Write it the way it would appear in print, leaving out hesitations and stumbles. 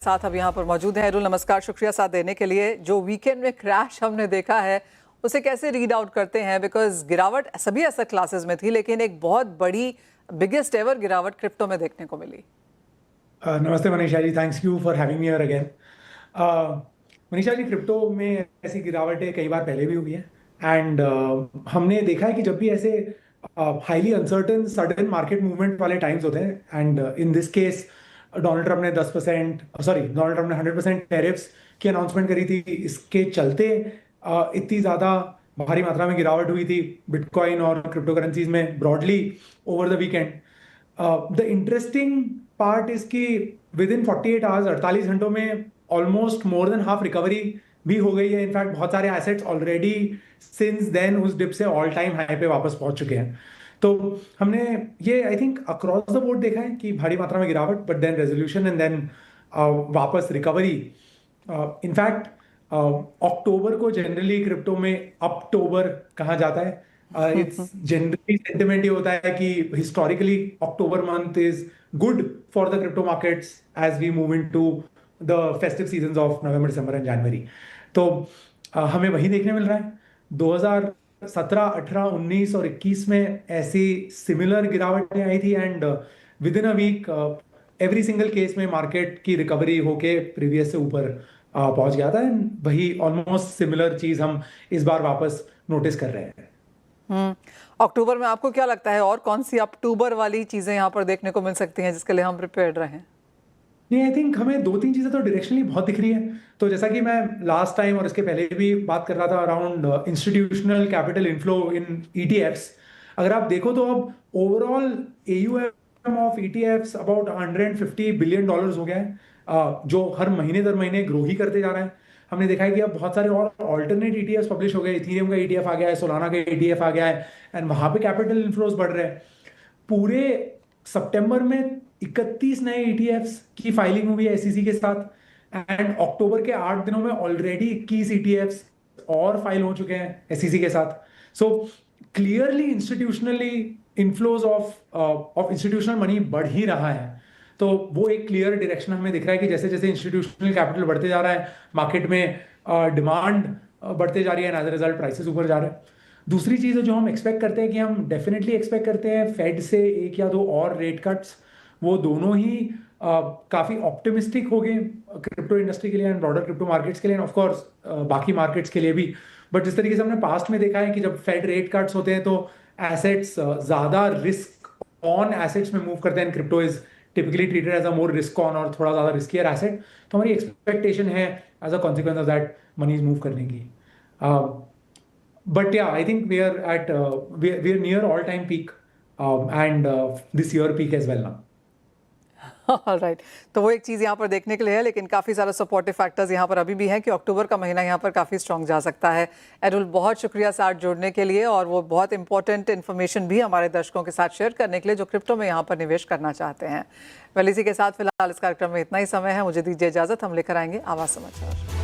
साथ अब यहाँ पर मौजूद है एरुल। नमस्कार, शुक्रिया साथ देने के लिए। जो वीकेंड में क्रैश हमने देखा है उसे कैसे रीड आउट करते हैं? बिकॉज गिरावट सभी एसेट क्लासेस में थी, लेकिन एक बहुत बड़ी बिगेस्ट एवर गिरावट क्रिप्टो में देखने को मिली। नमस्ते Manisha ji, thanks you for having me here again. Manisha ji, crypto में ऐसी गिरावटें कई बार पहले भी हुई है एंड हमने देखा है कि जब भी ऐसे highly uncertain sudden market movement वाले टाइम्स होते हैं and in this case Donald Trump ने 100% टैरिफ्स की अनाउंसमेंट करी थी। इसके चलते इतनी ज़्यादा भारी मात्रा में गिरावट हुई थी बिटकॉइन और क्रिप्टो करेंसीज में broadly over the weekend. The interesting part is कि विद इन 48 आवर्स 48 घंटों में almost more than half recovery भी हो गई है। इनफैक्ट बहुत सारे एसेट्स ऑलरेडी सिंस देन उस डिप से ऑल टाइम हाई पे वापस पहुंच चुके हैं। तो हमने ये I think across the board देखा है कि भारी मात्रा में गिरावट, but then resolution and then वापस रिकवरी। इनफैक्ट अक्टूबर को जनरली क्रिप्टो में अक्टूबर कहा जाता है। इट्स जनरली सेंटिमेंट ये होता है कि historically October month is good for the crypto markets as we move into the festive seasons of November, December and January. तो हमें वही देखने मिल रहा है। 2017, 18, 19 और 21 में ऐसी सिमिलर गिरावटें आई थी and within a week every single case में मार्केट की रिकवरी होके प्रीवियस से ऊपर पहुंच गया था। वही ऑलमोस्ट सिमिलर चीज हम इस बार वापस नोटिस कर रहे हैं। अक्टूबर में आपको क्या लगता है और कौन सी अक्टूबर वाली चीजें यहाँ पर देखने को मिल सकती हैं जिसके लिए हम प्रिपेयर्ड रहें? नहीं, आई थिंक हमें दो तीन चीजें तो डायरेक्शनली बहुत दिख रही है। तो जैसा कि मैं लास्ट टाइम और इसके पहले भी बात कर रहा था अराउंड इंस्टीट्यूशनल कैपिटल इनफ्लो इन ईटीएफ्स। अगर आप देखो तो अब overall AUM of ETFs about $150 billion हो गया है, जो हर महीने दर महीने ग्रो ही करते जा रहा है। हमने देखा है कि अब बहुत सारे और ऑल्टरनेट ईटीएफ्स पब्लिश हो गए। इथेरियम का ईटीएफ आ गया है, सोलाना का ईटीएफ आ गया है एंड वहां पे कैपिटल इनफ्लोज बढ़ रहे हैं। पूरे सितंबर में 31 नए ईटीएफ्स की फाइलिंग हुई है एसईसी के साथ एंड अक्टूबर के 8 दिनों में ऑलरेडी 21 ईटीएफ्स और फाइल हो चुके हैं एसईसी के साथ। So clearly institutionally inflows of institutional money बढ़ ही रहा है। तो वो एक क्लियर डायरेक्शन हमें दिख रहा है कि जैसे जैसे इंस्टीट्यूशनल कैपिटल बढ़ते जा रहा है, मार्केट में डिमांड बढ़ते जा रही है and as a result prices ऊपर जा रहे हैं। दूसरी चीज जो हम एक्सपेक्ट करते हैं कि हम डेफिनेटली एक्सपेक्ट करते हैं फेड से एक या दो और रेट कट्स। वो दोनों ही काफी ऑप्टिमिस्टिक हो गए क्रिप्टो इंडस्ट्री के लिए एंड ब्रॉडर क्रिप्टो मार्केट्स के लिए, ऑफ कोर्स बाकी मार्केट्स के लिए भी। बट जिस तरीके से हमने पास्ट में देखा है कि जब फेड रेट कट्स होते हैं तो एसेट्स ज्यादा रिस्क ऑन एसेट्स में मूव करते हैं। Crypto is typically treated as a more risk on और थोड़ा ज्यादा रिस्कियर एसेट। तो हमारी एक्सपेक्टेशन है as a consequence of that money is move करने की। But yeah, I think we are at we are near all-time peak and this year peak as well now. Right, तो वो एक चीज़ यहाँ पर देखने के लिए है, लेकिन काफ़ी सारा सपोर्टिव फैक्टर्स यहाँ पर अभी भी हैं कि अक्टूबर का महीना यहाँ पर काफ़ी स्ट्रॉन्ग जा सकता है। एरुल, बहुत शुक्रिया साथ जुड़ने के लिए और वो बहुत इंपॉर्टेंट इन्फॉर्मेशन भी हमारे दर्शकों के साथ शेयर करने के लिए जो क्रिप्टो में यहाँ पर निवेश करना चाहते हैं। वेल, इसी के साथ फिलहाल इस कार्यक्रम में इतना ही समय है। मुझे दीजिए इजाज़त, हम लेकर आएंगे आवाज़ समाचार।